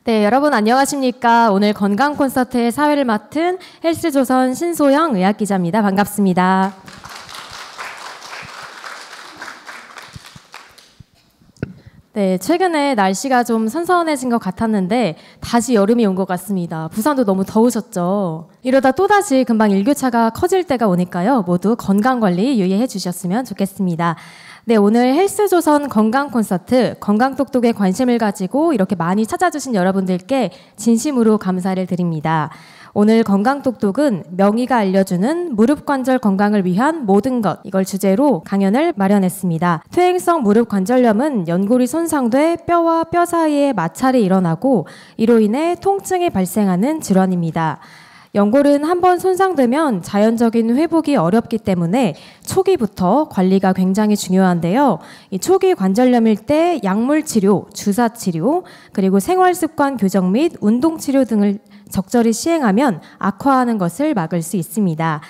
네, 여러분 안녕하십니까? 오늘 건강 콘서트의 사회를 맡은 헬스조선 신소영 의학기자입니다. 반갑습니다. 네, 최근에 날씨가 좀 선선해진 것 같았는데 다시 여름이 온 것 같습니다. 부산도 너무 더우셨죠? 이러다 또다시 금방 일교차가 커질 때가 오니까요. 모두 건강관리 유의해 주셨으면 좋겠습니다. 네, 오늘 헬스조선 건강 콘서트 건강똑똑에 관심을 가지고 이렇게 많이 찾아주신 여러분들께 진심으로 감사를 드립니다. 오늘 건강똑똑은 명의가 알려주는 무릎관절 건강을 위한 모든 것, 이걸 주제로 강연을 마련했습니다. 퇴행성 무릎관절염은 연골이 손상돼 뼈와 뼈 사이에 마찰이 일어나고 이로 인해 통증이 발생하는 질환입니다. 연골은 한번 손상되면 자연적인 회복이 어렵기 때문에 초기부터 관리가 굉장히 중요한데요. 이 초기 관절염일 때 약물 치료, 주사 치료, 그리고 생활 습관 교정 및 운동 치료 등을 적절히 시행하면 악화하는 것을 막을 수 있습니다.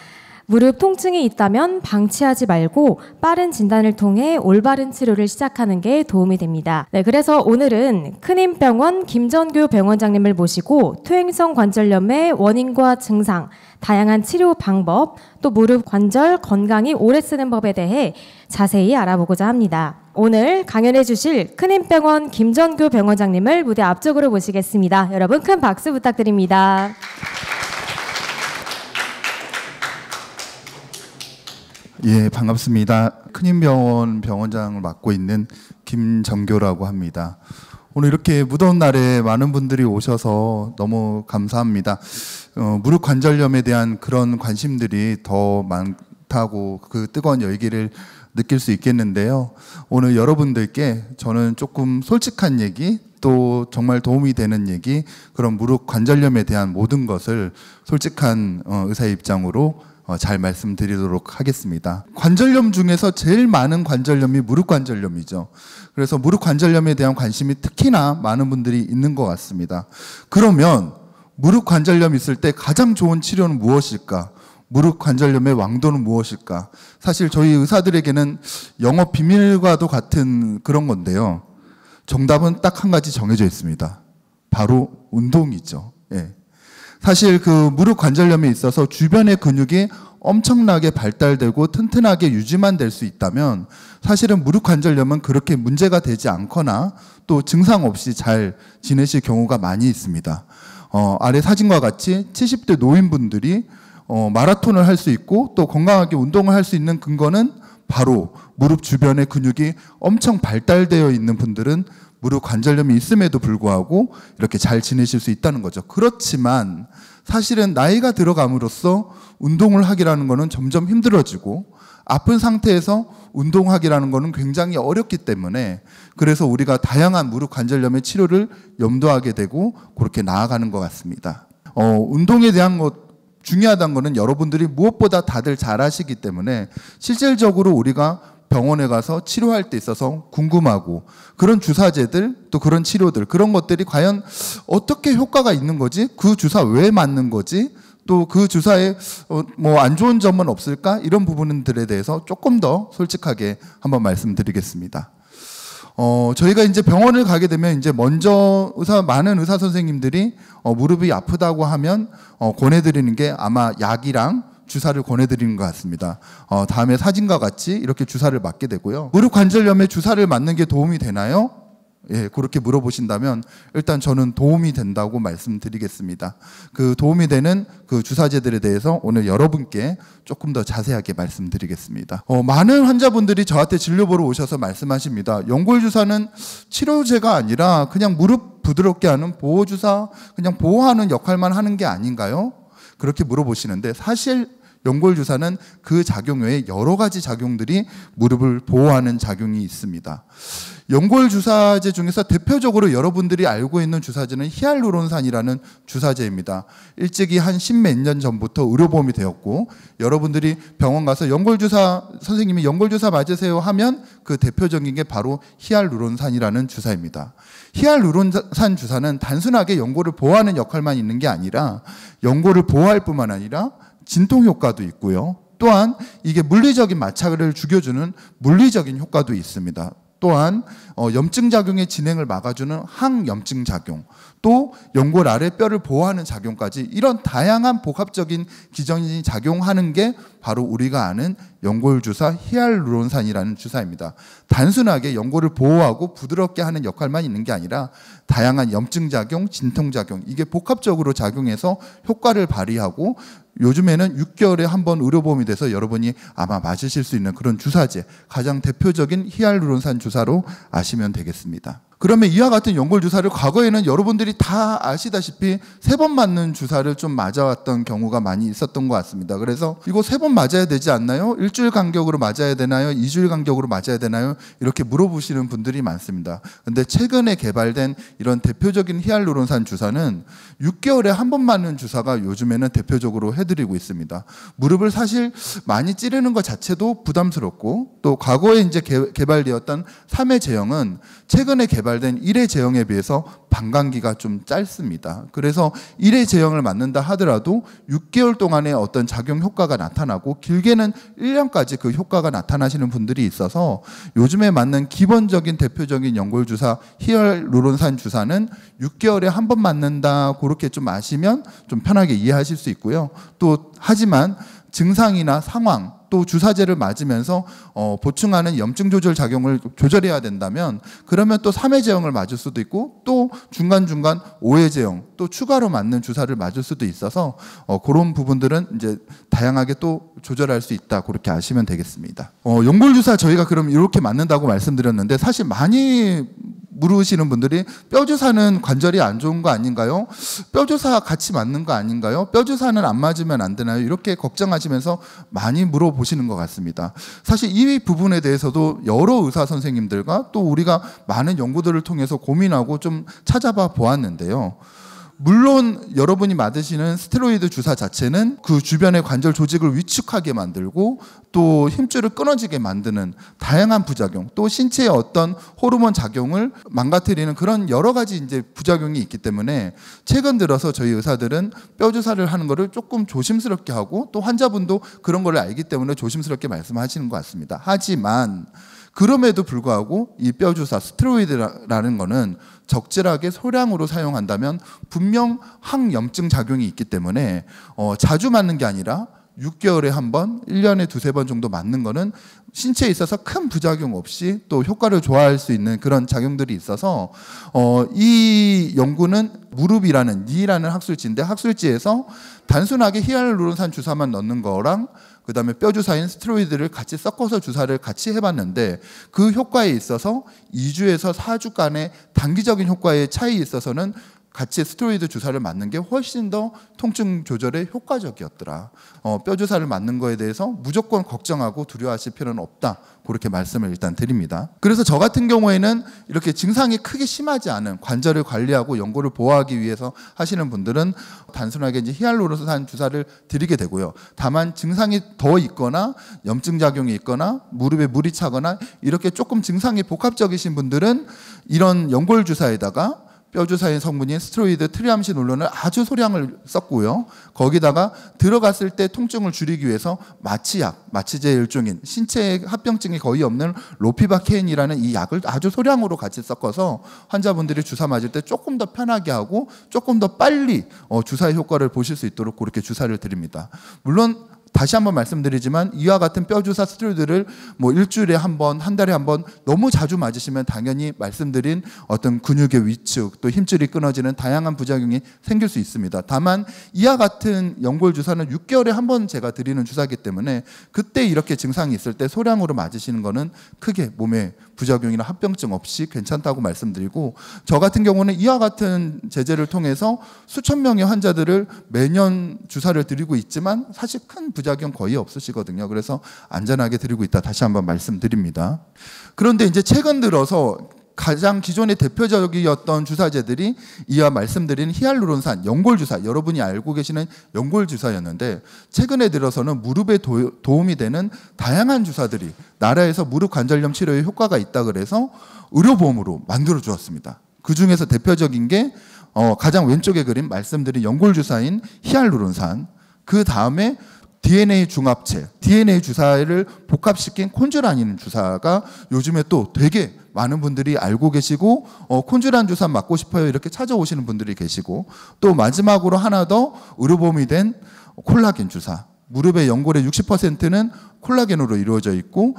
무릎 통증이 있다면 방치하지 말고 빠른 진단을 통해 올바른 치료를 시작하는 게 도움이 됩니다. 네, 그래서 오늘은 큰힘병원 김전교 병원장님을 모시고 퇴행성 관절염의 원인과 증상, 다양한 치료 방법, 또 무릎 관절 건강히 오래 쓰는 법에 대해 자세히 알아보고자 합니다. 오늘 강연해 주실 큰힘병원 김전교 병원장님을 무대 앞쪽으로 모시겠습니다. 여러분 큰 박수 부탁드립니다. 예, 반갑습니다. 큰힘병원 병원장을 맡고 있는 김정교라고 합니다. 오늘 이렇게 무더운 날에 많은 분들이 오셔서 너무 감사합니다. 무릎 관절염에 대한 그런 관심들이 더 많다고 그 뜨거운 열기를 느낄 수 있겠는데요. 오늘 여러분들께 저는 조금 솔직한 얘기, 또 정말 도움이 되는 얘기, 그런 무릎 관절염에 대한 모든 것을 솔직한 의사의 입장으로 잘 말씀드리도록 하겠습니다. 관절염 중에서 제일 많은 관절염이 무릎 관절염이죠. 그래서 무릎 관절염에 대한 관심이 특히나 많은 분들이 있는 것 같습니다. 그러면 무릎 관절염 있을 때 가장 좋은 치료는 무엇일까? 무릎 관절염의 왕도는 무엇일까? 사실 저희 의사들에게는 영업 비밀과도 같은 그런 건데요. 정답은 딱 한 가지 정해져 있습니다. 바로 운동이죠. 예. 사실 그 무릎 관절염에 있어서 주변의 근육이 엄청나게 발달되고 튼튼하게 유지만 될 수 있다면 사실은 무릎 관절염은 그렇게 문제가 되지 않거나 또 증상 없이 잘 지내실 경우가 많이 있습니다. 아래 사진과 같이 70대 노인분들이 마라톤을 할 수 있고 또 건강하게 운동을 할 수 있는 근거는 바로 무릎 주변의 근육이 엄청 발달되어 있는 분들은 무릎 관절염이 있음에도 불구하고 이렇게 잘 지내실 수 있다는 거죠. 그렇지만 사실은 나이가 들어감으로써 운동을 하기라는 거는 점점 힘들어지고 아픈 상태에서 운동하기라는 거는 굉장히 어렵기 때문에 그래서 우리가 다양한 무릎 관절염의 치료를 염두하게 되고 그렇게 나아가는 것 같습니다. 운동에 대한 것 중요하다는 거는 여러분들이 무엇보다 다들 잘 아시기 때문에 실질적으로 우리가 병원에 가서 치료할 때 있어서 궁금하고 그런 주사제들 또 그런 치료들 그런 것들이 과연 어떻게 효과가 있는 거지? 그 주사 왜 맞는 거지? 또 그 주사에 뭐 안 좋은 점은 없을까? 이런 부분들에 대해서 조금 더 솔직하게 한번 말씀드리겠습니다. 저희가 이제 병원을 가게 되면 이제 먼저 많은 의사 선생님들이 무릎이 아프다고 하면 권해드리는 게 아마 약이랑 주사를 권해드리는 것 같습니다. 다음에 사진과 같이 이렇게 주사를 맞게 되고요. 무릎 관절염에 주사를 맞는 게 도움이 되나요? 예, 그렇게 물어보신다면 일단 저는 도움이 된다고 말씀드리겠습니다. 그 도움이 되는 그 주사제들에 대해서 오늘 여러분께 조금 더 자세하게 말씀드리겠습니다. 많은 환자분들이 저한테 진료 보러 오셔서 말씀하십니다. 연골 주사는 치료제가 아니라 그냥 무릎 부드럽게 하는 보호주사, 그냥 보호하는 역할만 하는 게 아닌가요? 그렇게 물어보시는데 사실 연골 주사는 그 작용 외에 여러 가지 작용들이 무릎을 보호하는 작용이 있습니다. 연골 주사제 중에서 대표적으로 여러분들이 알고 있는 주사제는 히알루론산이라는 주사제입니다. 일찍이 한 10몇 년 전부터 의료보험이 되었고 여러분들이 병원 가서 선생님이 연골 주사 맞으세요 하면 그 대표적인 게 바로 히알루론산이라는 주사입니다. 히알루론산 주사는 단순하게 연골을 보호하는 역할만 있는 게 아니라 연골을 보호할 뿐만 아니라 진통 효과도 있고요. 또한 이게 물리적인 마찰을 죽여주는 물리적인 효과도 있습니다. 또한 염증 작용의 진행을 막아주는 항염증 작용, 또 연골 아래 뼈를 보호하는 작용까지 이런 다양한 복합적인 기전이 작용하는 게 바로 우리가 아는 연골주사 히알루론산이라는 주사입니다. 단순하게 연골을 보호하고 부드럽게 하는 역할만 있는 게 아니라 다양한 염증 작용, 진통 작용, 이게 복합적으로 작용해서 효과를 발휘하고 요즘에는 6개월에 한 번 의료보험이 돼서 여러분이 아마 맞으실 수 있는 그런 주사제, 가장 대표적인 히알루론산 주사로 아시면 되겠습니다. 그러면 이와 같은 연골 주사를 과거에는 여러분들이 다 아시다시피 3번 맞는 주사를 좀 맞아왔던 경우가 많이 있었던 것 같습니다. 그래서 이거 3번 맞아야 되지 않나요? 일주일 간격으로 맞아야 되나요? 2주일 간격으로 맞아야 되나요? 이렇게 물어보시는 분들이 많습니다. 근데 최근에 개발된 이런 대표적인 히알루론산 주사는 6개월에 한 번 맞는 주사가 요즘에는 대표적으로 해드리고 있습니다. 무릎을 사실 많이 찌르는 것 자체도 부담스럽고, 또 과거에 이제 개발되었던 3회 제형은 최근에 개발된 1회 제형에 비해서 방광기가 좀 짧습니다. 그래서 1회 제형을 맞는다 하더라도 6개월 동안의 어떤 작용 효과가 나타나고 길게는 1년까지 그 효과가 나타나시는 분들이 있어서 요즘에 맞는 기본적인 대표적인 연골주사 히알루론산 주사는 6개월에 한 번 맞는다, 그렇게 좀 아시면 좀 편하게 이해하실 수 있고요. 또 하지만 증상이나 상황, 또 주사제를 맞으면서 보충하는 염증 조절 작용을 조절해야 된다면 그러면 또 3회 제형을 맞을 수도 있고, 또 중간중간 5회 제형 또 추가로 맞는 주사를 맞을 수도 있어서 그런 부분들은 이제 다양하게 또 조절할 수 있다, 그렇게 아시면 되겠습니다. 연골 주사 저희가 그럼 이렇게 맞는다고 말씀드렸는데, 사실 많이 물으시는 분들이 뼈주사는 관절이 안 좋은 거 아닌가요? 뼈주사 같이 맞는 거 아닌가요? 뼈주사는 안 맞으면 안 되나요? 이렇게 걱정하시면서 많이 물어보시는 것 같습니다. 사실 이 부분에 대해서도 여러 의사 선생님들과 또 우리가 많은 연구들을 통해서 고민하고 좀 찾아봐 보았는데요. 물론 여러분이 맞으시는 스테로이드 주사 자체는 그 주변의 관절 조직을 위축하게 만들고 또 힘줄을 끊어지게 만드는 다양한 부작용, 또 신체의 어떤 호르몬 작용을 망가뜨리는 그런 여러 가지 이제 부작용이 있기 때문에 최근 들어서 저희 의사들은 뼈 주사를 하는 것을 조금 조심스럽게 하고, 또 환자분도 그런 걸 알기 때문에 조심스럽게 말씀하시는 것 같습니다. 하지만 그럼에도 불구하고 이 뼈주사 스테로이드라는 거는 적절하게 소량으로 사용한다면 분명 항염증 작용이 있기 때문에 자주 맞는 게 아니라 6개월에 한 번, 1년에 2-3번 정도 맞는 거는 신체에 있어서 큰 부작용 없이 또 효과를 좋아할 수 있는 그런 작용들이 있어서 이 연구는 무릎이라는 니라는 학술지인데, 학술지에서 단순하게 히알루론산 주사만 넣는 거랑 그 다음에 뼈주사인 스테로이드를 같이 섞어서 주사를 같이 해봤는데 그 효과에 있어서 2주에서 4주간의 단기적인 효과의 차이에 있어서는 같이 스테로이드 주사를 맞는 게 훨씬 더 통증 조절에 효과적이었더라. 뼈주사를 맞는 거에 대해서 무조건 걱정하고 두려워하실 필요는 없다, 그렇게 말씀을 일단 드립니다. 그래서 저 같은 경우에는 이렇게 증상이 크게 심하지 않은 관절을 관리하고 연골을 보호하기 위해서 하시는 분들은 단순하게 이제 히알루론산 주사를 드리게 되고요. 다만 증상이 더 있거나 염증 작용이 있거나 무릎에 물이 차거나 이렇게 조금 증상이 복합적이신 분들은 이런 연골 주사에다가 뼈주사의 성분인 스테로이드 트리암시놀론을 아주 소량을 썼고요. 거기다가 들어갔을 때 통증을 줄이기 위해서 마취약, 마취제의 일종인 신체에 합병증이 거의 없는 로피바케인이라는 이 약을 아주 소량으로 같이 섞어서 환자분들이 주사 맞을 때 조금 더 편하게 하고 조금 더 빨리 주사의 효과를 보실 수 있도록 그렇게 주사를 드립니다. 물론 다시 한번 말씀드리지만 이와 같은 뼈주사 스테로이드를 뭐 일주일에 한 번, 한 달에 한 번 너무 자주 맞으시면 당연히 말씀드린 어떤 근육의 위축, 또 힘줄이 끊어지는 다양한 부작용이 생길 수 있습니다. 다만 이와 같은 연골 주사는 6개월에 한 번 제가 드리는 주사이기 때문에 그때 이렇게 증상이 있을 때 소량으로 맞으시는 거는 크게 몸에 부작용이나 합병증 없이 괜찮다고 말씀드리고, 저 같은 경우는 이와 같은 제재를 통해서 수천 명의 환자들을 매년 주사를 드리고 있지만 사실 큰 부작용 거의 없으시거든요. 그래서 안전하게 드리고 있다, 다시 한번 말씀드립니다. 그런데 이제 최근 들어서 가장 기존의 대표적이었던 주사제들이 이와 말씀드린 히알루론산 연골주사, 여러분이 알고 계시는 연골주사였는데 최근에 들어서는 무릎에 도움이 되는 다양한 주사들이 나라에서 무릎 관절염 치료에 효과가 있다 그래서 의료보험으로 만들어 주었습니다. 그 중에서 대표적인 게 가장 왼쪽에 그린 말씀드린 연골주사인 히알루론산, 그 다음에 DNA 중합체, DNA 주사를 복합시킨 콘주란이라는 주사가 요즘에 또 되게 많은 분들이 알고 계시고 콘주란 주사 맞고 싶어요 이렇게 찾아오시는 분들이 계시고, 또 마지막으로 하나 더 의료보험이 된 콜라겐 주사, 무릎의 연골의 60%는 콜라겐으로 이루어져 있고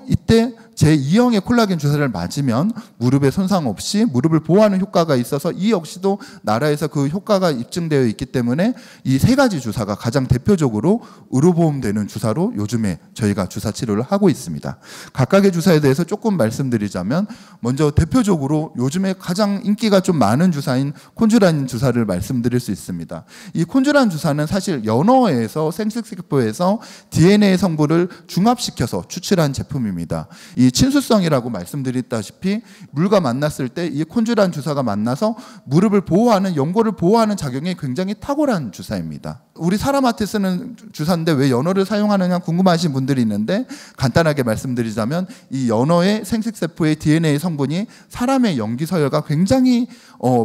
이때 제2형의 콜라겐 주사를 맞으면 무릎에 손상 없이 무릎을 보호하는 효과가 있어서 이 역시도 나라에서 그 효과가 입증되어 있기 때문에 이 세 가지 주사가 가장 대표적으로 의료보험되는 주사로 요즘에 저희가 주사 치료를 하고 있습니다. 각각의 주사에 대해서 조금 말씀드리자면, 먼저 대표적으로 요즘에 가장 인기가 좀 많은 주사인 콘주란 주사를 말씀드릴 수 있습니다. 이 콘주란 주사는 사실 연어에서 생식세포에서 DNA 성분을 중합시켜서 추출한 제품입니다. 이 친수성이라고 말씀드렸다시피 물과 만났을 때 이 콘주란 주사가 만나서 무릎을 보호하는, 연골을 보호하는 작용이 굉장히 탁월한 주사입니다. 우리 사람한테 쓰는 주사인데 왜 연어를 사용하느냐 궁금하신 분들이 있는데, 간단하게 말씀드리자면 이 연어의 생식세포의 DNA 성분이 사람의 염기서열과 굉장히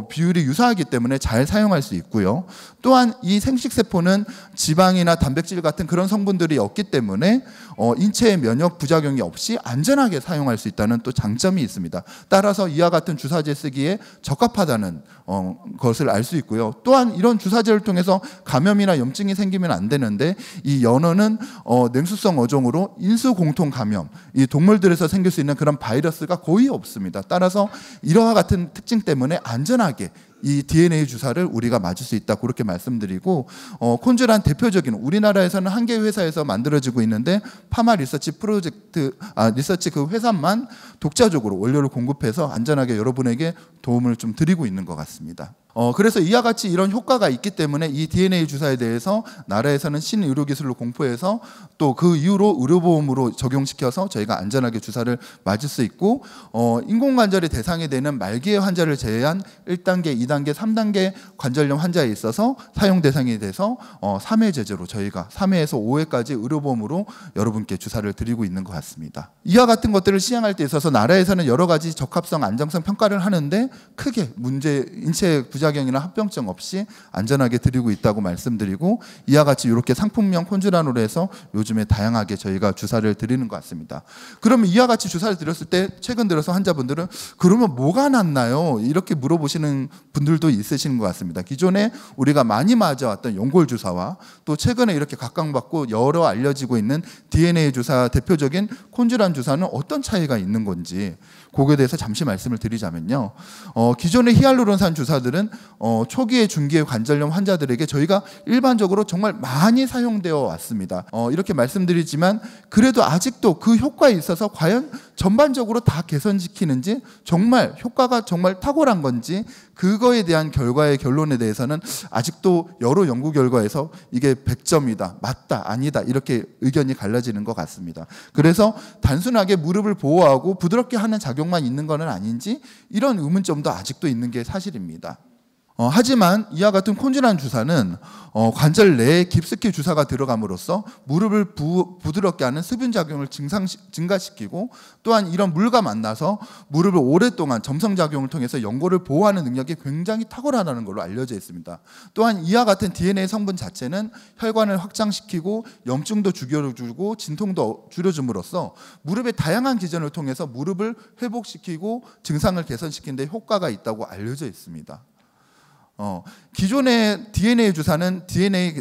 비율이 유사하기 때문에 잘 사용할 수 있고요. 또한 이 생식세포는 지방이나 단백질 같은 그런 성분들이 없기 때문에 인체의 면역 부작용이 없이 안전하게 사용할 수 있다는 또 장점이 있습니다. 따라서 이와 같은 주사제 쓰기에 적합하다는 것을 알 수 있고요. 또한 이런 주사제를 통해서 감염이나 염증이 생기면 안 되는데, 이 연어는 냉수성 어종으로 인수공통 감염, 이 동물들에서 생길 수 있는 그런 바이러스가 거의 없습니다. 따라서 이러한 같은 특징 때문에 안전하게 이 DNA 주사를 우리가 맞을 수 있다, 그렇게 말씀드리고, 콘주란 대표적인 우리나라에서는 한 개 회사에서 만들어지고 있는데 파마 리서치 리서치 그 회사만 독자적으로 원료를 공급해서 안전하게 여러분에게 도움을 좀 드리고 있는 것 같습니다. 그래서 이와 같이 이런 효과가 있기 때문에 이 DNA 주사에 대해서 나라에서는 신의료기술로 공포해서 또 그 이후로 의료보험으로 적용시켜서 저희가 안전하게 주사를 맞을 수 있고, 인공관절의 대상이 되는 말기의 환자를 제외한 1단계, 2단계, 3단계 관절염 환자에 있어서 사용 대상이 돼서 3회 제제로 저희가 3회에서 5회까지 의료보험으로 여러분께 주사를 드리고 있는 것 같습니다. 이와 같은 것들을 시행할 때 있어서 나라에서는 여러 가지 적합성, 안정성 평가를 하는데 크게 인체 부작용이나 합병증 없이 안전하게 드리고 있다고 말씀드리고, 이와 같이 이렇게 상품명 콘주란으로 해서 요즘에 다양하게 저희가 주사를 드리는 것 같습니다. 그러면 이와 같이 주사를 드렸을 때 최근 들어서 환자분들은 그러면 뭐가 낫나요? 이렇게 물어보시는 분들도 있으신 것 같습니다. 기존에 우리가 많이 맞아왔던 연골 주사와 또 최근에 이렇게 각광받고 여러 알려지고 있는 DNA 주사 대표적인 콘주란 주사는 어떤 차이가 있는 건지 그거에 대해서 잠시 말씀을 드리자면요. 기존의 히알루론산 주사들은 초기에 중기의 관절염 환자들에게 저희가 일반적으로 정말 많이 사용되어 왔습니다. 이렇게 말씀드리지만 그래도 아직도 그 효과에 있어서 과연 전반적으로 다 개선시키는지, 정말 효과가 정말 탁월한 건지, 그거에 대한 결론에 대해서는 아직도 여러 연구 결과에서 이게 100점이다, 맞다, 아니다 이렇게 의견이 갈라지는 것 같습니다. 그래서 단순하게 무릎을 보호하고 부드럽게 하는 작용만 있는 것은 아닌지 이런 의문점도 아직도 있는 게 사실입니다. 하지만 이와 같은 콘주란 주사는 관절 내에 깊숙이 주사가 들어감으로써 무릎을 부드럽게 하는 수분작용을 증가시키고, 또한 이런 물과 만나서 무릎을 오랫동안 점성작용을 통해서 연골을 보호하는 능력이 굉장히 탁월하다는 걸로 알려져 있습니다. 또한 이와 같은 DNA 성분 자체는 혈관을 확장시키고 염증도 죽여주고 진통도 줄여줌으로써 무릎의 다양한 기전을 통해서 무릎을 회복시키고 증상을 개선시키는 데 효과가 있다고 알려져 있습니다. 기존의 DNA 주사는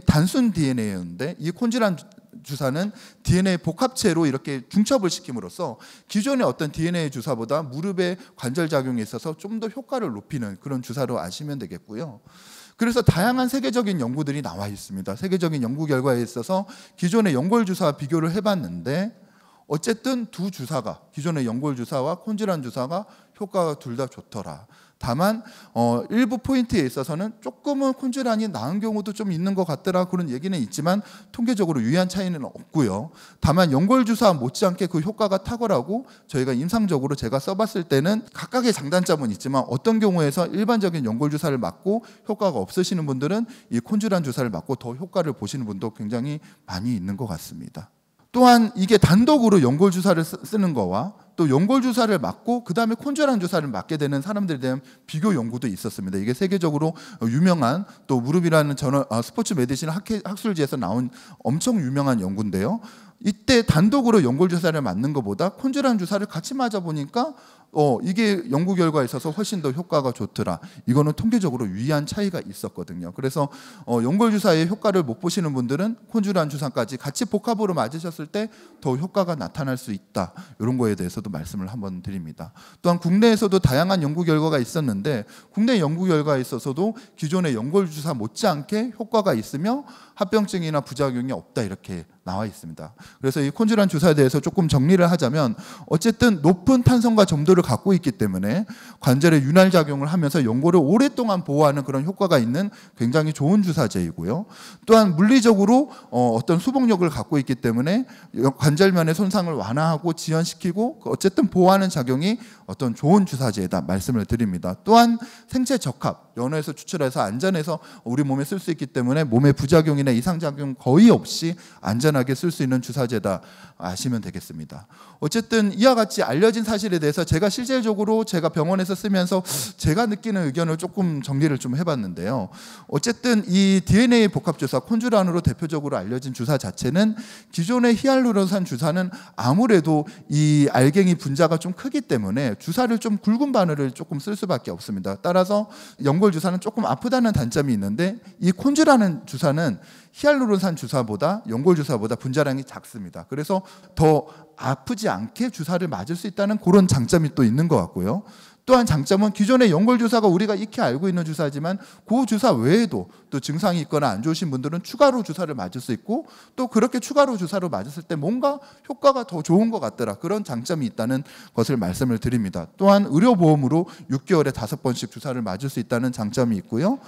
단순 DNA였는데 이 콘주란 주사는 DNA 복합체로 이렇게 중첩을 시킴으로써 기존의 어떤 DNA 주사보다 무릎의 관절 작용에 있어서 좀 더 효과를 높이는 그런 주사로 아시면 되겠고요. 그래서 다양한 세계적인 연구들이 나와 있습니다. 세계적인 연구 결과에 있어서 기존의 연골 주사와 비교를 해봤는데 어쨌든 두 주사가, 기존의 연골 주사와 콘주란 주사가 효과가 둘 다 좋더라. 다만 일부 포인트에 있어서는 조금은 콘주란이 나은 경우도 좀 있는 것 같더라, 그런 얘기는 있지만 통계적으로 유의한 차이는 없고요. 다만 연골 주사 못지않게 그 효과가 탁월하고 저희가 임상적으로 제가 써봤을 때는 각각의 장단점은 있지만 어떤 경우에서 일반적인 연골 주사를 맞고 효과가 없으시는 분들은 이 콘주란 주사를 맞고 더 효과를 보시는 분도 굉장히 많이 있는 것 같습니다. 또한 이게 단독으로 연골 주사를 쓰는 거와 또 연골 주사를 맞고 그 다음에 콘졸한 주사를 맞게 되는 사람들에 대한 비교 연구도 있었습니다. 이게 세계적으로 유명한 또 무릎이라는 스포츠 메디신 학술지에서 나온 엄청 유명한 연구인데요. 이때 단독으로 연골 주사를 맞는 것보다 콘졸한 주사를 같이 맞아 보니까 이게 연구 결과에 있어서 훨씬 더 효과가 좋더라. 이거는 통계적으로 유의한 차이가 있었거든요. 그래서 연골 주사의 효과를 못 보시는 분들은 콘졸한 주사까지 같이 복합으로 맞으셨을 때 더 효과가 나타날 수 있다. 이런 거에 대해서도 말씀을 한번 드립니다. 또한 국내에서도 다양한 연구 결과가 있었는데 국내 연구 결과에 있어서도 기존의 연골 주사 못지않게 효과가 있으며 합병증이나 부작용이 없다 이렇게 나와 있습니다. 그래서 이 콘졸한 주사에 대해서 조금 정리를 하자면 어쨌든 높은 탄성과 점도를 갖고 있기 때문에 관절에 윤활 작용을 하면서 연골을 오랫동안 보호하는 그런 효과가 있는 굉장히 좋은 주사제이고요. 또한 물리적으로 어떤 수복력을 갖고 있기 때문에 관절면의 손상을 완화하고 지연시키고 어쨌든 보호하는 작용이 어떤 좋은 주사제이다 말씀을 드립니다. 또한 생체 적합, 연어에서 추출해서 안전해서 우리 몸에 쓸 수 있기 때문에 몸의 부작용이나 이상작용 거의 없이 안전하게 쓸 수 있는 주사제다 아시면 되겠습니다. 어쨌든 이와 같이 알려진 사실에 대해서 제가 실질적으로 제가 병원에서 쓰면서 제가 느끼는 의견을 조금 정리를 좀 해봤는데요. 어쨌든 이 DNA 복합주사 콘졸란으로 대표적으로 알려진 주사 자체는 기존의 히알루론산 주사는 아무래도 이 알갱이 분자가 좀 크기 때문에 주사를 좀 굵은 바늘을 조금 쓸 수밖에 없습니다. 따라서 연골 주사는 조금 아프다는 단점이 있는데 이 콘졸라는 주사는 히알루론산 주사보다 연골 주사보다 분자량이 작습니다. 그래서 더 아프지 않게 주사를 맞을 수 있다는 그런 장점이 또 있는 것 같고요. 또한 장점은 기존의 연골 주사가 우리가 익히 알고 있는 주사지만 그 주사 외에도 또 증상이 있거나 안 좋으신 분들은 추가로 주사를 맞을 수 있고 또 그렇게 추가로 주사를 맞았을 때 뭔가 효과가 더 좋은 것 같더라. 그런 장점이 있다는 것을 말씀을 드립니다. 또한 의료보험으로 6개월에 5번씩 주사를 맞을 수 있다는 장점이 있고요.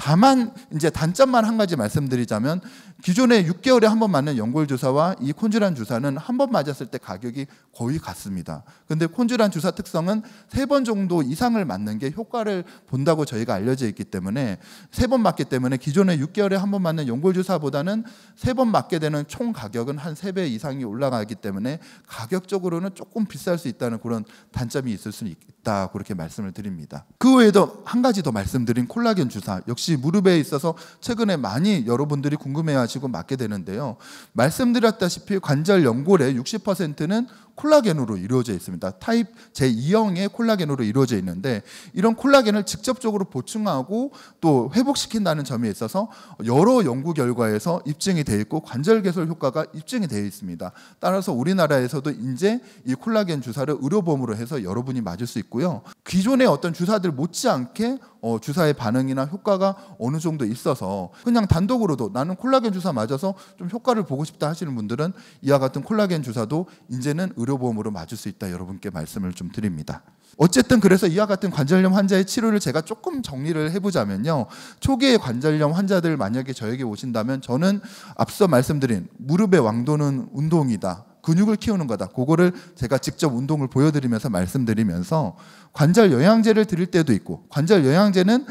다만 이제 단점만 한 가지 말씀드리자면 기존에 6개월에 한 번 맞는 연골 주사와 이 콘졸란 주사는 한 번 맞았을 때 가격이 거의 같습니다. 근데 콘졸란 주사 특성은 3번 정도 이상을 맞는 게 효과를 본다고 저희가 알려져 있기 때문에 3번 맞기 때문에 기존에 6개월에 한 번 맞는 연골 주사보다는 3번 맞게 되는 총 가격은 한 3배 이상이 올라가기 때문에 가격적으로는 조금 비쌀 수 있다는 그런 단점이 있을 수 있다 그렇게 말씀을 드립니다. 그 외에도 한 가지 더 말씀드린 콜라겐 주사 역시 무릎에 있어서 최근에 많이 여러분들이 궁금해하시고 맞게 되는데요. 말씀드렸다시피 관절 연골의 60%는 콜라겐으로 이루어져 있습니다. 타입 제2형의 콜라겐으로 이루어져 있는데 이런 콜라겐을 직접적으로 보충하고 또 회복시킨다는 점에 있어서 여러 연구 결과에서 입증이 되어 있고 관절 개선 효과가 입증이 되어 있습니다. 따라서 우리나라에서도 이제 이 콜라겐 주사를 의료보험으로 해서 여러분이 맞을 수 있고요. 기존의 어떤 주사들 못지않게 주사의 반응이나 효과가 어느 정도 있어서 그냥 단독으로도 나는 콜라겐 주사 맞아서 좀 효과를 보고 싶다 하시는 분들은 이와 같은 콜라겐 주사도 이제는 의료보험으로 맞을 수 있다 여러분께 말씀을 좀 드립니다. 어쨌든 그래서 이와 같은 관절염 환자의 치료를 제가 조금 정리를 해보자면요. 초기의 관절염 환자들 만약에 저에게 오신다면 저는 앞서 말씀드린 무릎의 왕도는 운동이다. 근육을 키우는 거다. 그거를 제가 직접 운동을 보여드리면서 말씀드리면서 관절 영양제를 드릴 때도 있고 관절 영양제는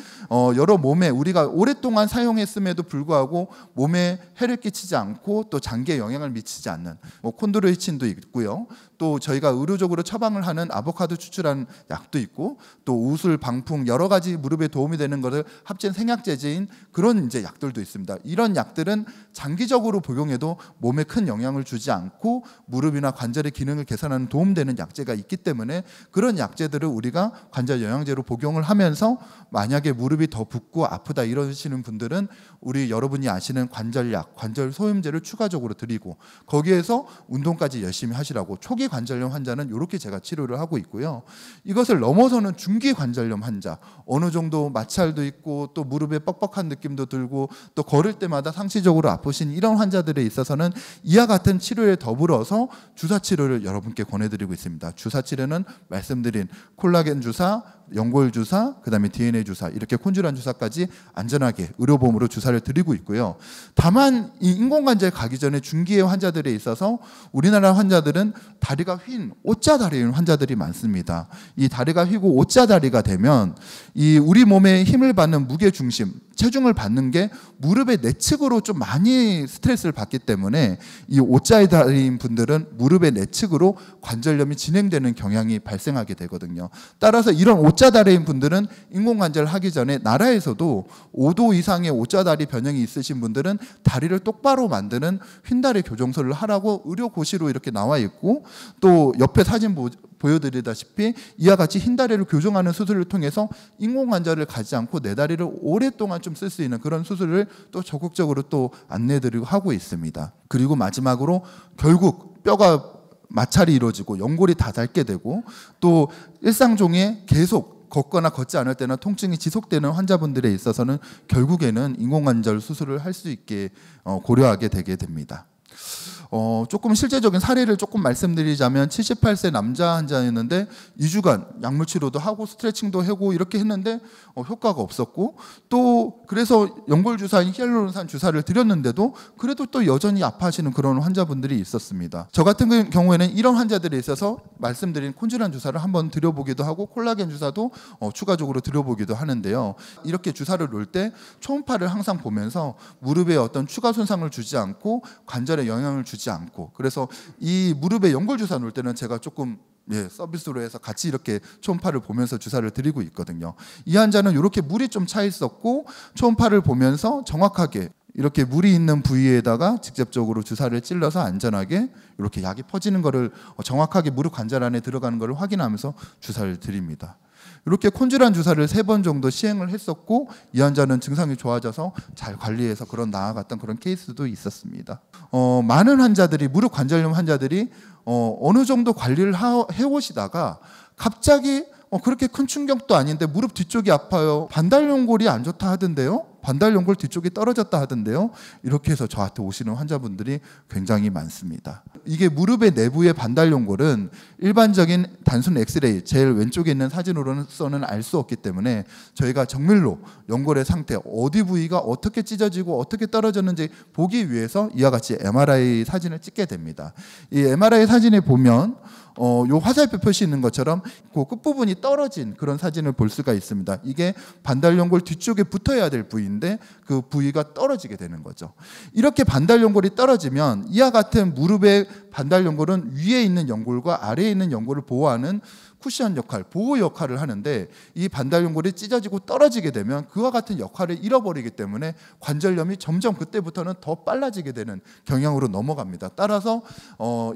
여러 몸에 우리가 오랫동안 사용했음에도 불구하고 몸에 해를 끼치지 않고 또 장기에 영향을 미치지 않는 콘드로이친도 있고요. 또 저희가 의료적으로 처방을 하는 아보카도 추출한 약도 있고 또 우술, 방풍 여러 가지 무릎에 도움이 되는 것을 합친 생약제제인 그런 이제 약들도 있습니다. 이런 약들은 장기적으로 복용해도 몸에 큰 영향을 주지 않고 무릎이나 관절의 기능을 개선하는 도움되는 약제가 있기 때문에 그런 약제들을 우리가 관절 영양제로 복용을 하면서 만약에 무릎이 더 붓고 아프다 이러시는 분들은 우리 여러분이 아시는 관절약, 관절 소염제를 추가적으로 드리고 거기에서 운동까지 열심히 하시라고 초기 관절염 환자는 이렇게 제가 치료를 하고 있고요. 이것을 넘어서는 중기 관절염 환자 어느 정도 마찰도 있고 또 무릎에 뻑뻑한 느낌도 들고 또 걸을 때마다 상시적으로 아프신 이런 환자들에 있어서는 이와 같은 치료에 더불어서 주사 치료를 여러분께 권해드리고 있습니다. 주사 치료는 말씀드린 콜라겐 주사, 연골 주사, 그다음에 DNA 주사 이렇게 콘졸란 주사까지 안전하게 의료보험으로 주사를 드리고 있고요. 다만 이 인공관절 가기 전에 중기의 환자들에 있어서 우리나라 환자들은 다리가 휜 오자 다리인 환자들이 많습니다. 이 다리가 휘고 오자 다리가 되면 이 우리 몸에 힘을 받는 무게 중심 체중을 받는 게 무릎의 내측으로 좀 많이 스트레스를 받기 때문에 이 O자의 다리인 분들은 무릎의 내측으로 관절염이 진행되는 경향이 발생하게 되거든요. 따라서 이런 O자 다리인 분들은 인공관절을 하기 전에 나라에서도 5도 이상의 O자 다리 변형이 있으신 분들은 다리를 똑바로 만드는 휜다리 교정술을 하라고 의료고시로 이렇게 나와 있고, 또 옆에 사진 보여드리다시피 이와 같이 흰다리를 교정하는 수술을 통해서 인공관절을 가지 않고 내 다리를 오랫동안 좀 쓸 수 있는 그런 수술을 또 적극적으로 또 안내드리고 하고 있습니다. 그리고 마지막으로 결국 뼈가 마찰이 이루어지고 연골이 다 닳게 되고 또 일상 중에 계속 걷거나 걷지 않을 때나 통증이 지속되는 환자분들에 있어서는 결국에는 인공관절 수술을 할 수 있게 고려하게 되게 됩니다. 조금 실제적인 사례를 조금 말씀드리자면 78세 남자 환자였는데 2주간 약물 치료도 하고 스트레칭도 하고 이렇게 했는데 효과가 없었고, 또 그래서 연골 주사인 히알루론산 주사를 드렸는데도 그래도 또 여전히 아파하시는 그런 환자분들이 있었습니다. 저 같은 경우에는 이런 환자들에 있어서 말씀드린 콘질한 주사를 한번 드려보기도 하고 콜라겐 주사도 추가적으로 드려보기도 하는데요. 이렇게 주사를 놓을 때 초음파를 항상 보면서 무릎에 어떤 추가 손상을 주지 않고 관절에 영향을 주지 않고, 그래서 이 무릎에 연골 주사 놓을 때는 제가 조금 서비스로 해서 같이 이렇게 초음파를 보면서 주사를 드리고 있거든요. 이 환자는 이렇게 물이 좀 차 있었고 초음파를 보면서 정확하게 이렇게 물이 있는 부위에다가 직접적으로 주사를 찔러서 안전하게 이렇게 약이 퍼지는 거를 정확하게 무릎 관절 안에 들어가는 것을 확인하면서 주사를 드립니다. 이렇게 콘질한 주사를 3번 정도 시행을 했었고 이 환자는 증상이 좋아져서 잘 관리해서 그런 나아갔던 그런 케이스도 있었습니다. 많은 환자들이 무릎 관절염 환자들이 어느 정도 관리를 해오시다가 갑자기 그렇게 큰 충격도 아닌데 무릎 뒤쪽이 아파요. 반달연골이 안 좋다 하던데요. 반달연골 뒤쪽이 떨어졌다 하던데요. 이렇게 해서 저한테 오시는 환자분들이 굉장히 많습니다. 이게 무릎의 내부의 반달연골은 일반적인 단순 엑스레이, 제일 왼쪽에 있는 사진으로는 알 수 없기 때문에 저희가 정밀로 연골의 상태, 어디 부위가 어떻게 찢어지고 어떻게 떨어졌는지 보기 위해서 이와 같이 MRI 사진을 찍게 됩니다. 이 MRI 사진에 보면 요 화살표 표시 있는 것처럼 그 끝부분이 떨어진 그런 사진을 볼 수가 있습니다. 이게 반달연골 뒤쪽에 붙어야 될 부위인데 그 부위가 떨어지게 되는 거죠. 이렇게 반달연골이 떨어지면 이와 같은 무릎의 반달연골은 위에 있는 연골과 아래에 있는 연골을 보호하는 쿠션 역할, 보호 역할을 하는데 이 반달연골이 찢어지고 떨어지게 되면 그와 같은 역할을 잃어버리기 때문에 관절염이 점점 그때부터는 더 빨라지게 되는 경향으로 넘어갑니다. 따라서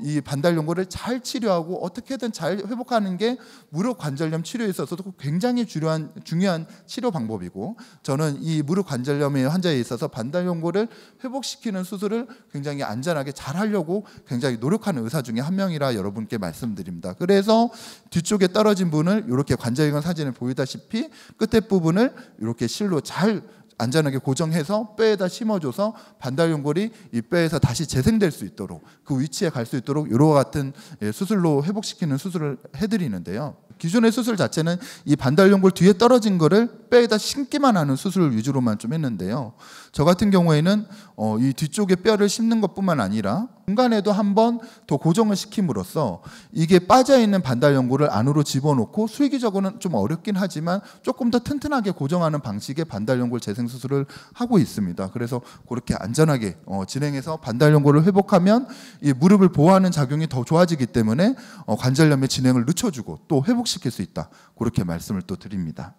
이 반달연골을 잘 치료하고 어떻게든 잘 회복하는 게 무릎 관절염 치료에 있어서도 굉장히 중요한 치료 방법이고, 저는 이 무릎 관절염의 환자에 있어서 반달연골을 회복시키는 수술을 굉장히 안전하게 잘 하려고 굉장히 노력하는 의사 중에 한 명이라 여러분께 말씀드립니다. 그래서 뒤쪽에 떨어진 부분을 이렇게 관절경 사진을 보이다시피 끝에 부분을 이렇게 실로 잘 안전하게 고정해서 뼈에다 심어줘서 반달연골이 이 뼈에서 다시 재생될 수 있도록 그 위치에 갈 수 있도록 이와 같은 수술로 회복시키는 수술을 해드리는데요. 기존의 수술 자체는 이 반달연골 뒤에 떨어진 거를 뼈에다 심기만 하는 수술 위주로만 좀 했는데요. 저 같은 경우에는 이 뒤쪽에 뼈를 심는 것뿐만 아니라 중간에도 한번 더 고정을 시킴으로써 이게 빠져있는 반달연골을 안으로 집어넣고 수의기적으로는 좀 어렵긴 하지만 조금 더 튼튼하게 고정하는 방식의 반달연골 재생 수술을 하고 있습니다. 그래서 그렇게 안전하게 진행해서 반달연골을 회복하면 이 무릎을 보호하는 작용이 더 좋아지기 때문에 관절염의 진행을 늦춰주고 또 회복시킬 수 있다. 그렇게 말씀을 또 드립니다.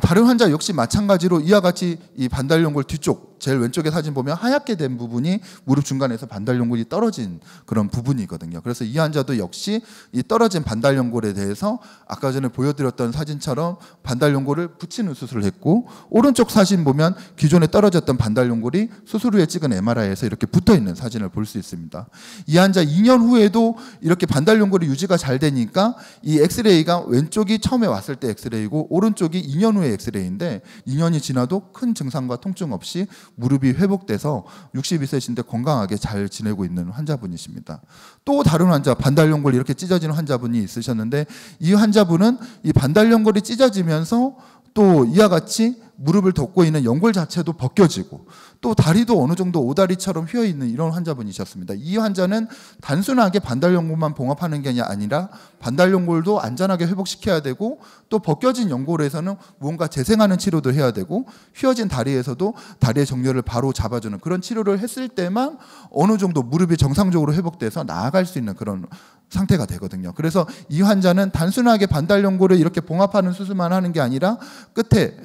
다른 환자 역시 마찬가지로 이와 같이 이 반달연골 뒤쪽 제일 왼쪽에 사진 보면 하얗게 된 부분이 무릎 중간에서 반달연골이 떨어진 그런 부분이거든요. 그래서 이 환자도 역시 이 떨어진 반달연골에 대해서 아까 전에 보여드렸던 사진처럼 반달연골을 붙이는 수술을 했고, 오른쪽 사진 보면 기존에 떨어졌던 반달연골이 수술 후에 찍은 MRI에서 이렇게 붙어있는 사진을 볼 수 있습니다. 이 환자 2년 후에도 이렇게 반달연골이 유지가 잘 되니까 이 엑스레이가 왼쪽이 처음에 왔을 때 엑스레이고 오른쪽이 2년 후에 엑스레이인데 2년이 지나도 큰 증상과 통증 없이 무릎이 회복돼서 62세신데 건강하게 잘 지내고 있는 환자분이십니다. 또 다른 환자, 반달연골이 이렇게 찢어지는 환자분이 있으셨는데 이 환자분은 이 반달연골이 찢어지면서 또 이와 같이 무릎을 덮고 있는 연골 자체도 벗겨지고 또 다리도 어느 정도 오다리처럼 휘어있는 이런 환자분이셨습니다. 이 환자는 단순하게 반달연골만 봉합하는 게 아니라 반달연골도 안전하게 회복시켜야 되고 또 벗겨진 연골에서는 무언가 재생하는 치료도 해야 되고 휘어진 다리에서도 다리의 정렬을 바로 잡아주는 그런 치료를 했을 때만 어느 정도 무릎이 정상적으로 회복돼서 나아갈 수 있는 그런 상태가 되거든요. 그래서 이 환자는 단순하게 반달연골을 이렇게 봉합하는 수술만 하는 게 아니라 끝에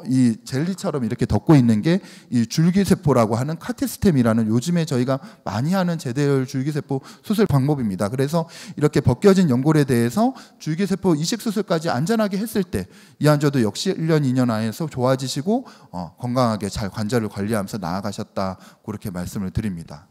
이 젤리처럼 이렇게 덮고 있는 게 이 줄기세포라고 하는 카티스템이라는 요즘에 저희가 많이 하는 제대혈 줄기세포 수술 방법입니다. 그래서 이렇게 벗겨진 연골에 대해서 줄기세포 이식 수술까지 안전하게 했을 때 이 환자도 역시 1년, 2년 안에서 좋아지시고 건강하게 잘 관절을 관리하면서 나아가셨다 그렇게 말씀을 드립니다.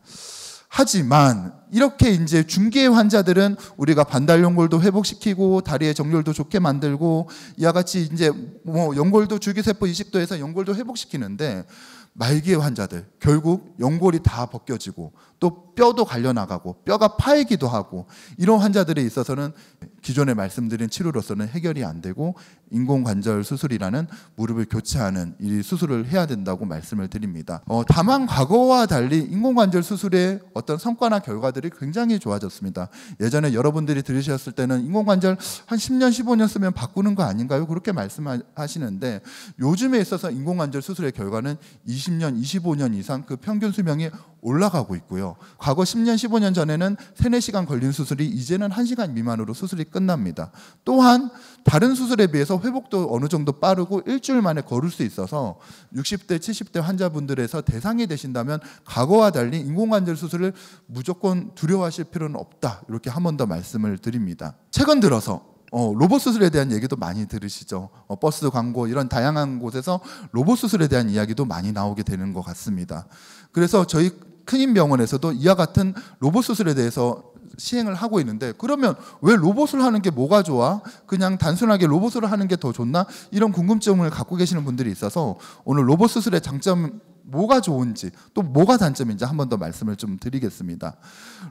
하지만 이렇게 이제 중기의 환자들은 우리가 반달연골도 회복시키고 다리의 정렬도 좋게 만들고 이와 같이 이제 뭐 연골도 줄기세포 이식도 해서 연골도 회복시키는데 말기의 환자들 결국 연골이 다 벗겨지고 또 뼈도 갈려나가고 뼈가 파이기도 하고 이런 환자들에 있어서는 기존에 말씀드린 치료로서는 해결이 안 되고 인공관절 수술이라는 무릎을 교체하는 이 수술을 해야 된다고 말씀을 드립니다. 다만 과거와 달리 인공관절 수술의 어떤 성과나 결과들이 굉장히 좋아졌습니다. 예전에 여러분들이 들으셨을 때는 인공관절 한 10년, 15년 쓰면 바꾸는 거 아닌가요? 그렇게 말씀하시는데 요즘에 있어서 인공관절 수술의 결과는 20년, 25년 이상 그 평균 수명이 올라가고 있고요. 과거 10년, 15년 전에는 3, 4시간 걸린 수술이 이제는 1시간 미만으로 수술이 끝납니다. 또한 다른 수술에 비해서 회복도 어느 정도 빠르고 일주일 만에 걸을 수 있어서 60대, 70대 환자분들에서 대상이 되신다면 과거와 달리 인공관절 수술을 무조건 두려워하실 필요는 없다. 이렇게 한 번 더 말씀을 드립니다. 최근 들어서 로봇 수술에 대한 얘기도 많이 들으시죠. 버스 광고 이런 다양한 곳에서 로봇 수술에 대한 이야기도 많이 나오게 되는 것 같습니다. 그래서 저희 큰인병원에서도 이와 같은 로봇 수술에 대해서 시행을 하고 있는데 그러면 왜 로봇을 하는 게 뭐가 좋아? 그냥 단순하게 로봇을 하는 게 더 좋나? 이런 궁금증을 갖고 계시는 분들이 있어서 오늘 로봇 수술의 장점 뭐가 좋은지 또 뭐가 단점인지 한 번 더 말씀을 좀 드리겠습니다.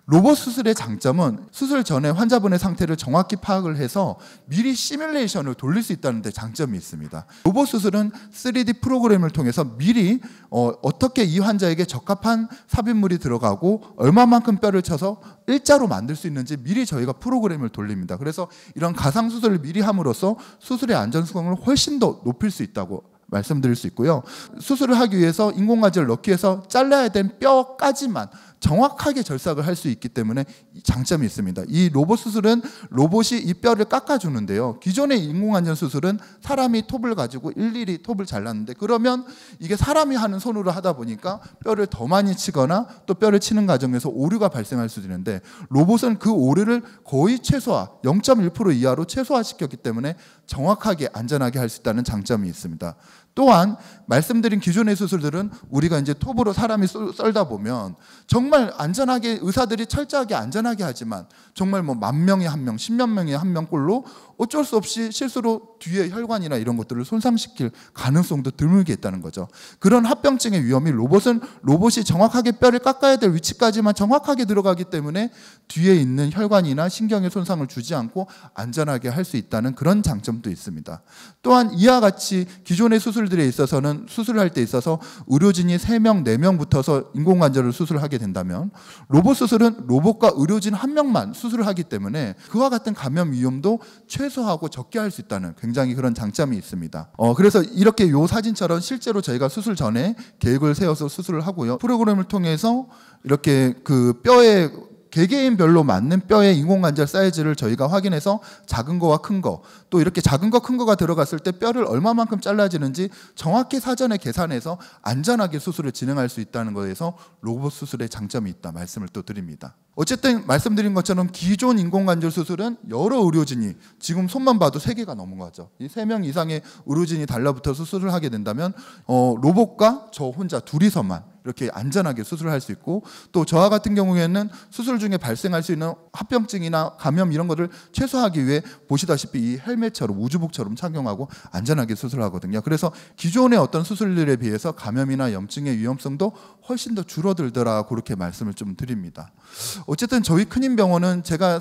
로봇 수술의 장점은 수술 전에 환자분의 상태를 정확히 파악을 해서 미리 시뮬레이션을 돌릴 수 있다는 데 장점이 있습니다. 로봇 수술은 3D 프로그램을 통해서 미리 어떻게 이 환자에게 적합한 삽입물이 들어가고 얼마만큼 뼈를 쳐서 일자로 만들 수 있는지 미리 저희가 프로그램을 돌립니다. 그래서 이런 가상 수술을 미리 함으로써 수술의 안전성을 훨씬 더 높일 수 있다고 말씀드릴 수 있고요. 수술을 하기 위해서 인공관절을 넣기 위해서 잘라야 된 뼈까지만 정확하게 절삭을 할 수 있기 때문에 장점이 있습니다. 이 로봇 수술은 로봇이 이 뼈를 깎아주는데요. 기존의 인공관절 수술은 사람이 톱을 가지고 일일이 톱을 잘랐는데 그러면 이게 사람이 하는 손으로 하다 보니까 뼈를 더 많이 치거나 또 뼈를 치는 과정에서 오류가 발생할 수도 있는데 로봇은 그 오류를 거의 최소화, 0.1% 이하로 최소화시켰기 때문에 정확하게 안전하게 할 수 있다는 장점이 있습니다. 또한 말씀드린 기존의 수술들은 우리가 이제 톱으로 사람이 썰다 보면 정말 안전하게 의사들이 철저하게 안전하게 하지만 정말 뭐 10,000명에 1명, 10몇 명에 1명 꼴로 어쩔 수 없이 실수로 뒤에 혈관이나 이런 것들을 손상시킬 가능성도 드물게 있다는 거죠. 그런 합병증의 위험이 로봇이 정확하게 뼈를 깎아야 될 위치까지만 정확하게 들어가기 때문에 뒤에 있는 혈관이나 신경에 손상을 주지 않고 안전하게 할 수 있다는 그런 장점도 있습니다. 또한 이와 같이 기존의 수술들에 있어서는 수술을 할 때 있어서 의료진이 3명, 4명 붙어서 인공관절을 수술하게 된다면 로봇 수술은 로봇과 의료진 1명만 수술을 하기 때문에 그와 같은 감염 위험도 최소화하고 적게 할 수 있다는 굉장히 그런 장점이 있습니다. 그래서 이렇게 요 사진처럼 실제로 저희가 수술 전에 계획을 세워서 수술을 하고요. 프로그램을 통해서 이렇게 그 뼈에 개개인별로 맞는 뼈의 인공관절 사이즈를 저희가 확인해서 작은 거와 큰 거, 또 이렇게 작은 거, 큰 거가 들어갔을 때 뼈를 얼마만큼 잘라지는지 정확히 사전에 계산해서 안전하게 수술을 진행할 수 있다는 거에서 로봇 수술의 장점이 있다 말씀을 또 드립니다. 어쨌든 말씀드린 것처럼 기존 인공관절 수술은 여러 의료진이 지금 손만 봐도 3개가 넘은 거죠. 이 3명 이상의 의료진이 달라붙어서 수술을 하게 된다면 로봇과 저 혼자 둘이서만 이렇게 안전하게 수술을 할 수 있고 또 저와 같은 경우에는 수술 중에 발생할 수 있는 합병증이나 감염 이런 것을 최소화하기 위해 보시다시피 이 헬멧처럼 우주복처럼 착용하고 안전하게 수술하거든요. 그래서 기존의 어떤 수술들에 비해서 감염이나 염증의 위험성도 훨씬 더 줄어들더라 그렇게 말씀을 좀 드립니다. 어쨌든 저희 큰힘병원은 제가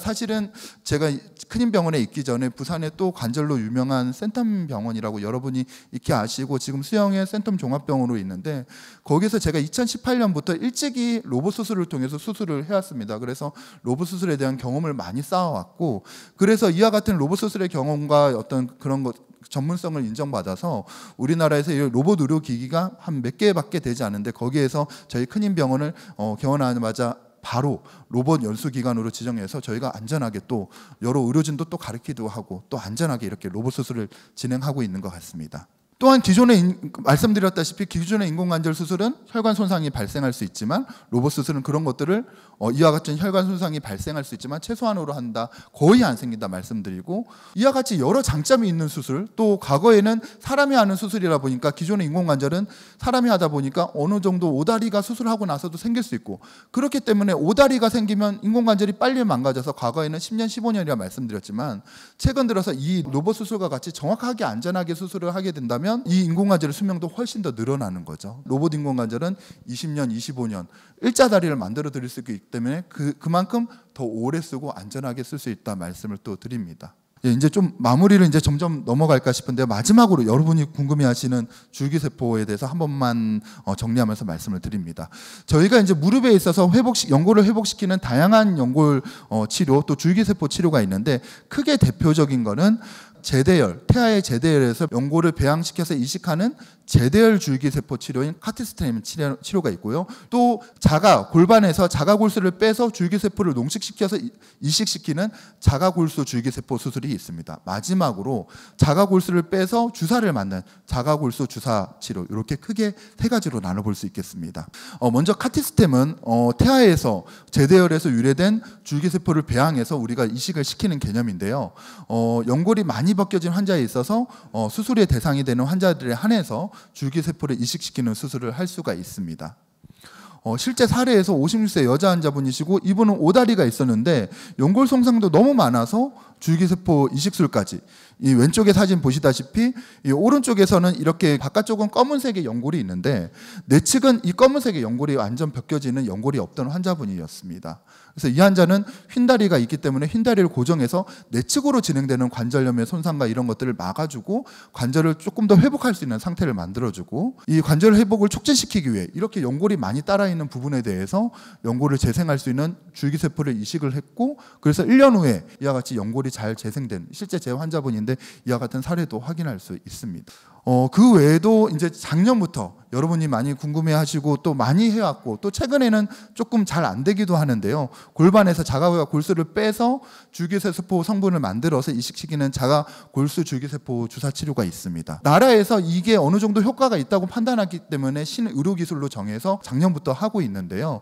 큰힘병원에 있기 전에 부산에 또 관절로 유명한 센텀병원이라고 여러분이 익히 아시고 지금 수영의 센텀 종합병원으로 있는데, 거기서 제가 2018년부터 일찍이 로봇 수술을 통해서 수술을 해왔습니다. 그래서 로봇 수술에 대한 경험을 많이 쌓아왔고, 그래서 이와 같은 로봇 수술의 경험과 어떤 그런 것 전문성을 인정받아서 우리나라에서 이 로봇 의료기기가 한 몇 개밖에 되지 않은데, 거기에서 저희 큰힘병원을 개원하자마자 바로 로봇 연수기관으로 지정해서 저희가 안전하게 또 여러 의료진도 또 가르치기도 하고 또 안전하게 이렇게 로봇 수술을 진행하고 있는 것 같습니다. 또한 기존에 말씀드렸다시피 기존의 인공관절 수술은 혈관 손상이 발생할 수 있지만, 로봇 수술은 그런 것들을 이와 같은 혈관 손상이 발생할 수 있지만 최소한으로 한다, 거의 안 생긴다 말씀드리고, 이와 같이 여러 장점이 있는 수술, 또 과거에는 사람이 하는 수술이라 보니까 기존의 인공관절은 사람이 하다 보니까 어느 정도 오다리가 수술하고 나서도 생길 수 있고, 그렇기 때문에 오다리가 생기면 인공관절이 빨리 망가져서 과거에는 10년, 15년이라 말씀드렸지만, 최근 들어서 이 로봇 수술과 같이 정확하게 안전하게 수술을 하게 된다면 이 인공관절의 수명도 훨씬 더 늘어나는 거죠. 로봇 인공관절은 20년, 25년 일자다리를 만들어 드릴 수 있기 때문에 그만큼 더 오래 쓰고 안전하게 쓸 수 있다 말씀을 또 드립니다. 이제 좀 마무리를 이제 점점 넘어갈까 싶은데, 마지막으로 여러분이 궁금해하시는 줄기세포에 대해서 한 번만 정리하면서 말씀을 드립니다. 저희가 이제 무릎에 있어서 연골을 회복시키는 다양한 연골 치료, 또 줄기세포 치료가 있는데, 크게 대표적인 거는 제대열, 태아의 제대열에서 연골을 배양시켜서 이식하는 제대열 줄기세포 치료인 카티스트램 치료가 있고요. 또 골반에서 자가골수를 빼서 줄기세포를 농식시켜서 이식시키는 자가골수 줄기세포 수술이 있습니다. 마지막으로 자가골수를 빼서 주사를 맞는 자가골수 주사 치료, 이렇게 크게 세 가지로 나눠볼 수 있겠습니다. 먼저 카티스템은 태아에서 제대열에서 유래된 줄기세포를 배양해서 우리가 이식을 시키는 개념인데요. 연골이 많이 벗겨진 환자에 있어서 수술의 대상이 되는 환자들에 한해서 줄기세포를 이식시키는 수술을 할 수가 있습니다. 실제 사례에서 56세 여자 환자분이시고, 이분은 오다리가 있었는데 연골 손상도 너무 많아서 줄기세포 이식술까지, 이 왼쪽에 사진 보시다시피 이 오른쪽에서는 이렇게 바깥쪽은 검은색의 연골이 있는데 내측은 이 검은색의 연골이 완전 벗겨지는 연골이 없던 환자분이었습니다. 그래서 이 환자는 휜다리가 있기 때문에 휜다리를 고정해서 내측으로 진행되는 관절염의 손상과 이런 것들을 막아주고 관절을 조금 더 회복할 수 있는 상태를 만들어주고, 이 관절 회복을 촉진시키기 위해 이렇게 연골이 많이 따라있는 부분에 대해서 연골을 재생할 수 있는 줄기세포를 이식을 했고, 그래서 1년 후에 이와 같이 연골이 잘 재생된 실제 제 환자분인데 이와 같은 사례도 확인할 수 있습니다. 그 외에도 이제 작년부터 여러분이 많이 궁금해하시고 또 많이 해왔고, 또 최근에는 조금 잘 안 되기도 하는데요. 골반에서 자가 골수를 빼서 줄기세포 성분을 만들어서 이식시키는 자가 골수 줄기세포 주사 치료가 있습니다. 나라에서 이게 어느 정도 효과가 있다고 판단하기 때문에 신의료기술로 정해서 작년부터 하고 있는데요.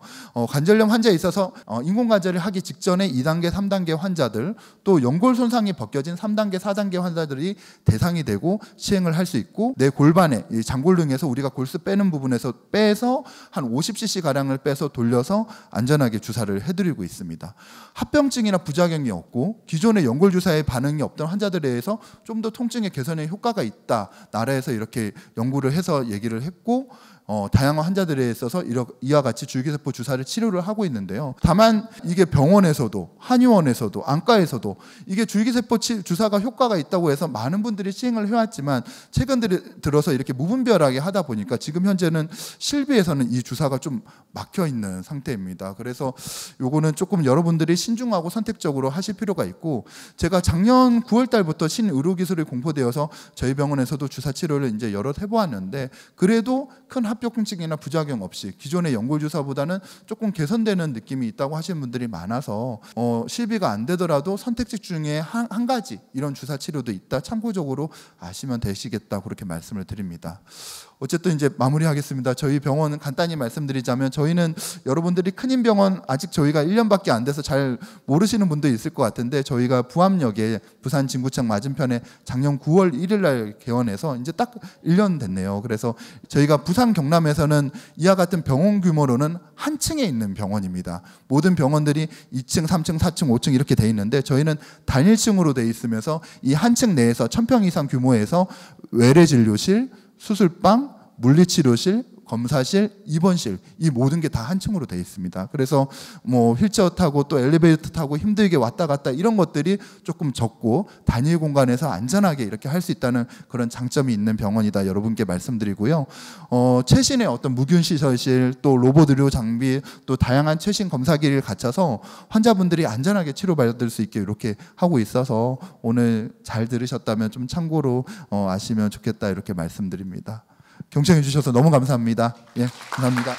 관절염 환자에 있어서 인공관절을 하기 직전에 2단계, 3단계 환자들, 또 연골 손상이 벗겨진 3단계, 4단계 환자들이 대상이 되고 시행을 할 수 있고, 내 골반에 이 장골등에서 우리가 골수 빼는 부분에서 빼서 한 50cc 가량을 빼서 돌려서 안전하게 주사를 해드리고 있습니다. 합병증이나 부작용이 없고 기존의 연골 주사에 반응이 없던 환자들에 대해서 좀 더 통증의 개선에 효과가 있다, 나라에서 이렇게 연구를 해서 얘기를 했고, 다양한 환자들에 있어서 이와 같이 줄기세포 주사를 치료를 하고 있는데요. 다만 이게 병원에서도 한의원에서도 안과에서도 이게 줄기세포 주사가 효과가 있다고 해서 많은 분들이 시행을 해왔지만, 최근 들어서 이렇게 무분별하게 하다 보니까 지금 현재는 실비에서는 이 주사가 좀 막혀 있는 상태입니다. 그래서 요거는 조금 여러분들이 신중하고 선택적으로 하실 필요가 있고, 제가 작년 9월 달부터 신의료기술이 공포되어서 저희 병원에서도 주사 치료를 이제 여러 해보았는데, 그래도 큰 합병증이나 부작용 없이 기존의 연골 주사보다는 조금 개선되는 느낌이 있다고 하시는 분들이 많아서 실비가 안 되더라도 선택지 중에 한 가지 이런 주사 치료도 있다, 참고적으로 아시면 되시겠다, 그렇게 말씀을 드립니다. 어쨌든 이제 마무리하겠습니다. 저희 병원은 간단히 말씀드리자면, 저희는 여러분들이 큰힘병원 아직 저희가 1년밖에 안 돼서 잘 모르시는 분도 있을 것 같은데, 저희가 부암역에 부산 진구청 맞은편에 작년 9월 1일 날 개원해서 이제 딱 1년 됐네요. 그래서 저희가 부산 경남에서는 이와 같은 병원 규모로는 한 층에 있는 병원입니다. 모든 병원들이 2층, 3층, 4층, 5층 이렇게 돼 있는데 저희는 단일층으로 돼 있으면서 이 한 층 내에서 1000평 이상 규모에서 외래진료실, 수술방, 물리치료실, 검사실, 입원실 이 모든 게 다 한 층으로 되어 있습니다. 그래서 뭐 휠체어 타고 또 엘리베이터 타고 힘들게 왔다 갔다 이런 것들이 조금 적고 단일 공간에서 안전하게 이렇게 할 수 있다는 그런 장점이 있는 병원이다 여러분께 말씀드리고요. 최신의 어떤 무균 시설실 또 로봇 의료 장비 또 다양한 최신 검사기를 갖춰서 환자분들이 안전하게 치료받을 수 있게 이렇게 하고 있어서 오늘 잘 들으셨다면 좀 참고로 아시면 좋겠다 이렇게 말씀드립니다. 경청해 주셔서 너무 감사합니다. 예, 감사합니다.